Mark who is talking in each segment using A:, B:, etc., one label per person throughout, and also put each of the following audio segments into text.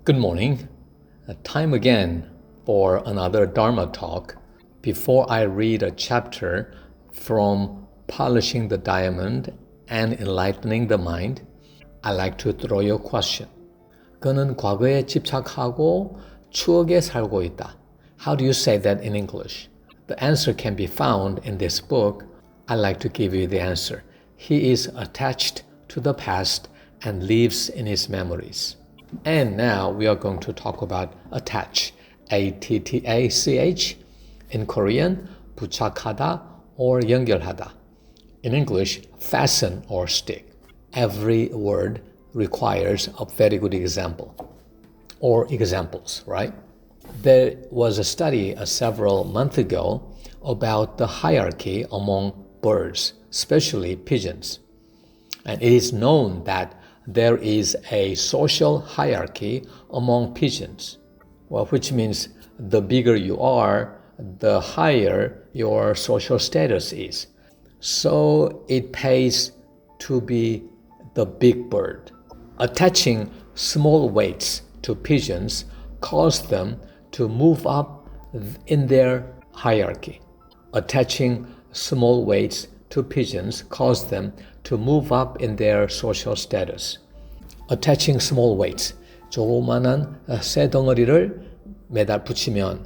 A: Good morning. Time again for another Dharma talk. Before I read a chapter from Polishing the Diamond and Enlightening the Mind, I'd like to throw you a question. 그는 과거에 집착하고 추억에 살고 있다. How do you say that in English? The answer can be found in this book. I'd like to give you the answer. He is attached to the past and lives in his memories. And now we are going to talk about attach, A-T-T-A-C-H. In Korean, 부착하다 or 연결하다. In English, fasten or stick. Every word requires a very good example or examples, right? There was a study several months ago about the hierarchy among birds, especially pigeons. And it is known that there is a social hierarchy among pigeons, which means the bigger you are, the higher your social status is. So it pays to be the big bird. Attaching small weights to pigeons caused them to move up in their hierarchy. Attaching small weights to pigeons caused them to move up in their social status. Attaching small weights, 조그만한 쇠 덩어리를 매달 붙이면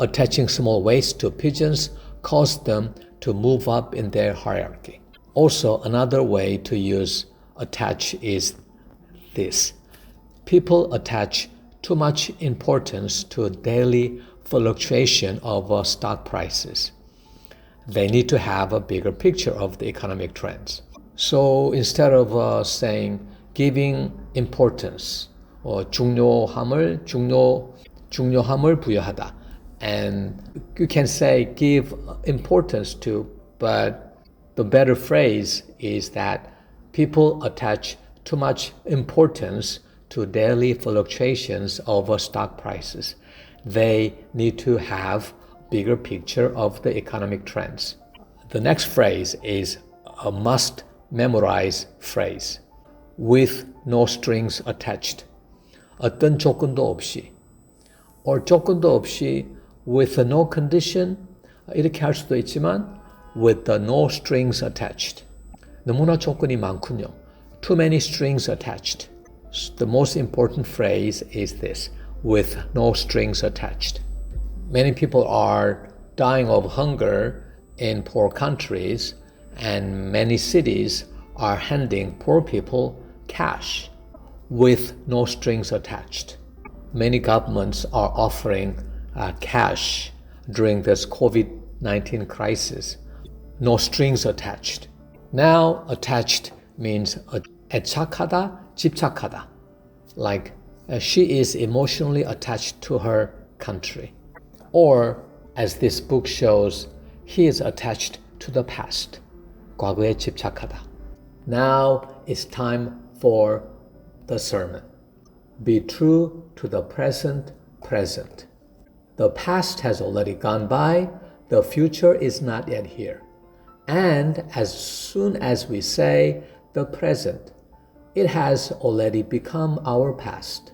A: attaching small weights to pigeons caused them to move up in their hierarchy. Also, another way to use attach is this. People attach too much importance to daily fluctuation of stock prices. They need to have a bigger picture of the economic trends. So instead of saying giving importance or 중요함을 부여하다, and you can say give importance to, but the better phrase is that people attach too much importance to daily fluctuations of stock prices. They need to have bigger picture of the economic trends. The next phrase is a must memorize phrase. With no strings attached. 어떤 조건도 없이. Or 조건도 없이 with no condition. 이렇게 할 수도 있지만 with the no strings attached. 너무나 조건이 많군요. Too many strings attached. The most important phrase is this. With no strings attached. Many people are dying of hunger in poor countries, and many cities are handing poor people cash with no strings attached. Many governments are offering cash during this COVID-19 crisis. No strings attached. Now, attached means 애착하다, 집착하다. Like she is emotionally attached to her country. Or, as this book shows, he is attached to the past. 과거에 집착하다. Now it's time for the sermon. Be true to the present. The past has already gone by. The future is not yet here. And as soon as we say the present, it has already become our past.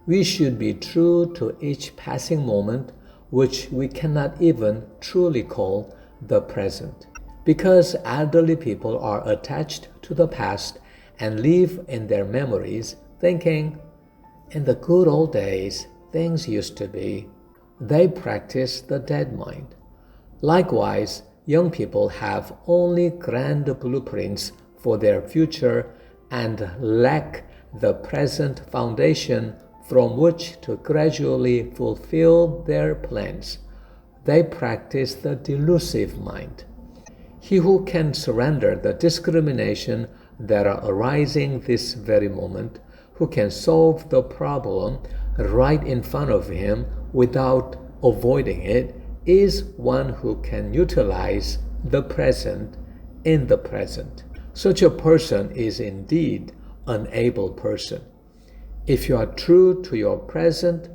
A: We should be true to each passing moment, which we cannot even truly call the present. Because elderly people are attached to the past and live in their memories, thinking, in the good old days, things used to be. They practice the dead mind. Likewise, young people have only grand blueprints for their future and lack the present foundation from which to gradually fulfill their plans. They practice the delusive mind. He who can surrender the discrimination that are arising this very moment, who can solve the problem right in front of him without avoiding it, is one who can utilize the present in the present. Such a person is indeed an able person. If you are true to your present,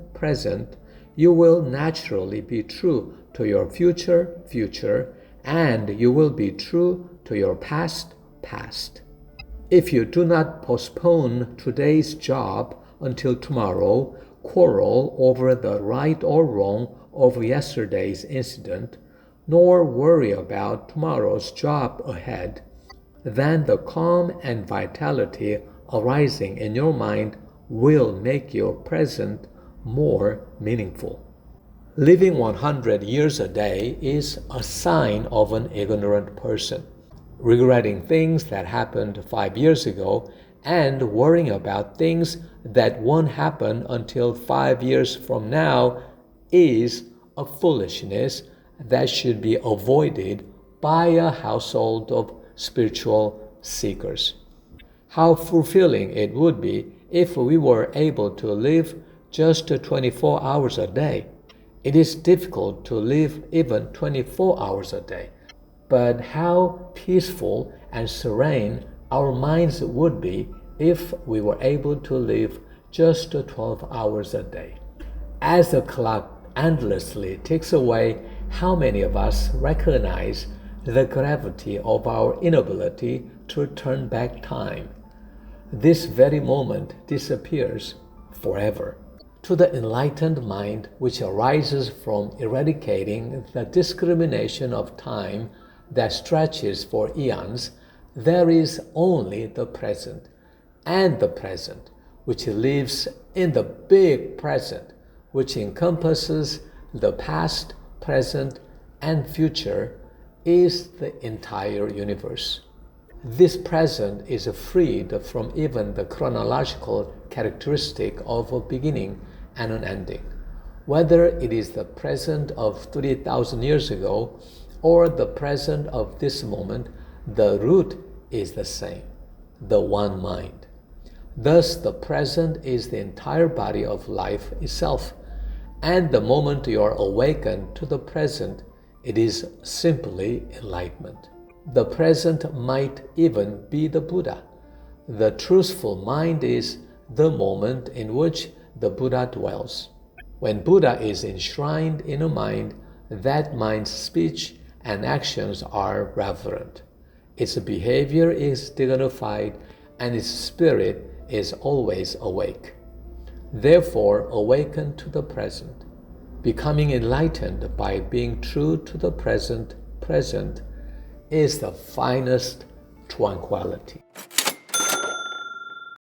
A: you will naturally be true to your future, and you will be true to your past. If you do not postpone today's job until tomorrow, quarrel over the right or wrong of yesterday's incident, nor worry about tomorrow's job ahead, then the calm and vitality arising in your mind will make your present more meaningful. Living 100 years a day is a sign of an ignorant person. Regretting things that happened 5 years ago and worrying about things that won't happen until 5 years from now is a foolishness that should be avoided by a household of spiritual seekers. How fulfilling it would be if we were able to live just 24 hours a day. It is difficult to live even 24 hours a day, but how peaceful and serene our minds would be if we were able to live just 12 hours a day. As the clock endlessly ticks away, how many of us recognize the gravity of our inability to turn back time? This very moment disappears forever. To the enlightened mind, which arises from eradicating the discrimination of time that stretches for eons, there is only the present, and the present, which lives in the big present, which encompasses the past, present, and future, is the entire universe. This present is freed from even the chronological characteristic of a beginning and an ending. Whether it is the present of 3,000 years ago or the present of this moment, the root is the same, the one mind. Thus, the present is the entire body of life itself, and the moment you are awakened to the present, it is simply enlightenment. The present might even be the Buddha. The truthful mind is the moment in which the Buddha dwells. When Buddha is enshrined in a mind, that mind's speech and actions are reverent. Its behavior is dignified, and its spirit is always awake. Therefore, awaken to the present. Becoming enlightened by being true to the present is the finest tranquility.